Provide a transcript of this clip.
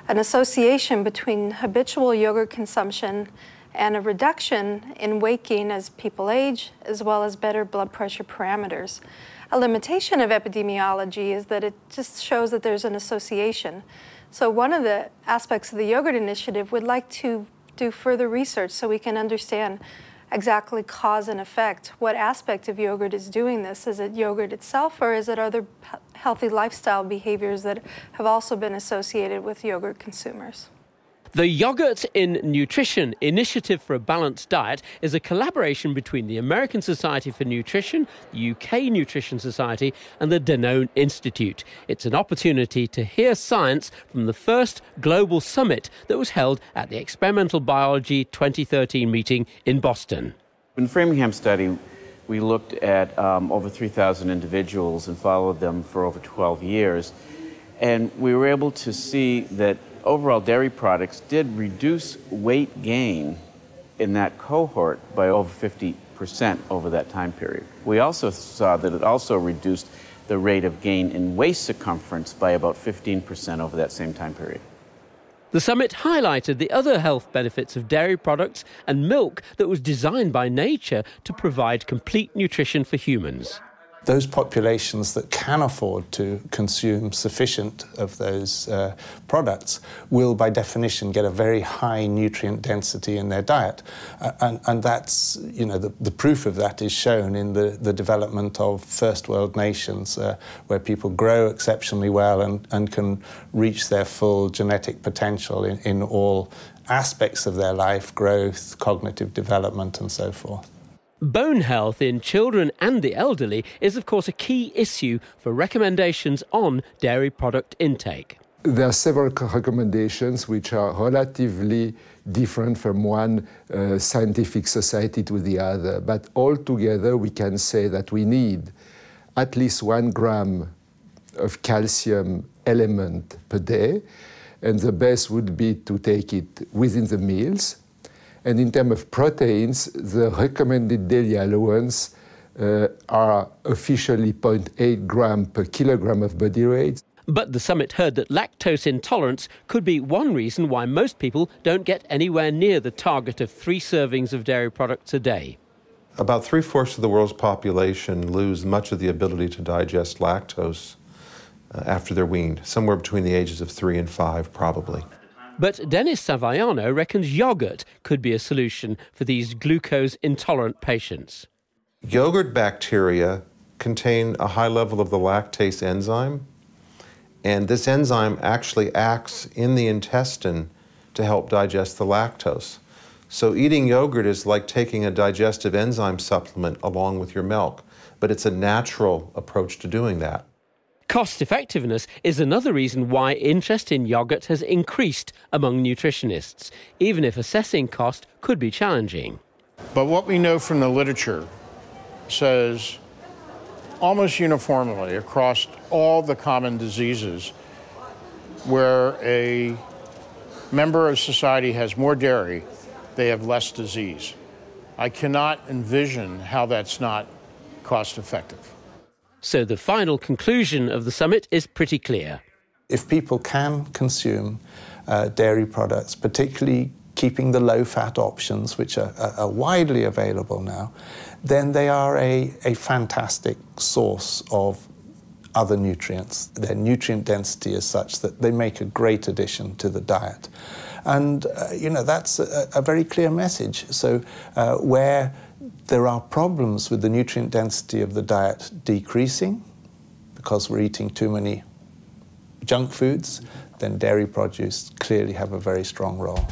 an association between habitual yogurt consumption and a reduction in weight gain as people age, as well as better blood pressure parameters. A limitation of epidemiology is that it just shows that there's an association. So one of the aspects of the Yogurt Initiative would like to do further research so we can understand exactly cause and effect. What aspect of yogurt is doing this? Is it yogurt itself, or is it other healthy lifestyle behaviors that have also been associated with yogurt consumers? The Yogurt in Nutrition Initiative for a Balanced Diet is a collaboration between the American Society for Nutrition, the UK Nutrition Society and the Danone Institute. It's an opportunity to hear science from the first global summit that was held at the Experimental Biology 2013 meeting in Boston. In the Framingham study, we looked at over 3,000 individuals and followed them for over 12 years. And we were able to see that overall dairy products did reduce weight gain in that cohort by over 50% over that time period. We also saw that it also reduced the rate of gain in waist circumference by about 15% over that same time period. The summit highlighted the other health benefits of dairy products and milk that was designed by nature to provide complete nutrition for humans. Those populations that can afford to consume sufficient of those products will, by definition, get a very high nutrient density in their diet. And that's, you know, the proof of that is shown in the development of first world nations where people grow exceptionally well and can reach their full genetic potential in all aspects of their life, growth, cognitive development, and so forth. Bone health in children and the elderly is, of course, a key issue for recommendations on dairy product intake. There are several recommendations which are relatively different from one scientific society to the other, but altogether we can say that we need at least 1 gram of calcium element per day, and the best would be to take it within the meals. And in terms of proteins, the recommended daily allowance are officially 0.8 gram per kilogram of body weight. But the summit heard that lactose intolerance could be one reason why most people don't get anywhere near the target of 3 servings of dairy products a day. About 3/4 of the world's population lose much of the ability to digest lactose after they're weaned, somewhere between the ages of 3 and 5, probably. But Dennis Savaiano reckons yogurt could be a solution for these glucose-intolerant patients. Yogurt bacteria contain a high level of the lactase enzyme, and this enzyme actually acts in the intestine to help digest the lactose. So eating yogurt is like taking a digestive enzyme supplement along with your milk, but it's a natural approach to doing that. Cost-effectiveness is another reason why interest in yogurt has increased among nutritionists, even if assessing cost could be challenging. But what we know from the literature says almost uniformly across all the common diseases where a member of society has more dairy, they have less disease. I cannot envision how that's not cost-effective. So the final conclusion of the summit is pretty clear. If people can consume dairy products, particularly keeping the low-fat options, which are widely available now, then they are a fantastic source of other nutrients. Their nutrient density is such that they make a great addition to the diet. And, you know, that's a very clear message. So where there are problems with the nutrient density of the diet decreasing because we're eating too many junk foods, then dairy produce clearly have a very strong role.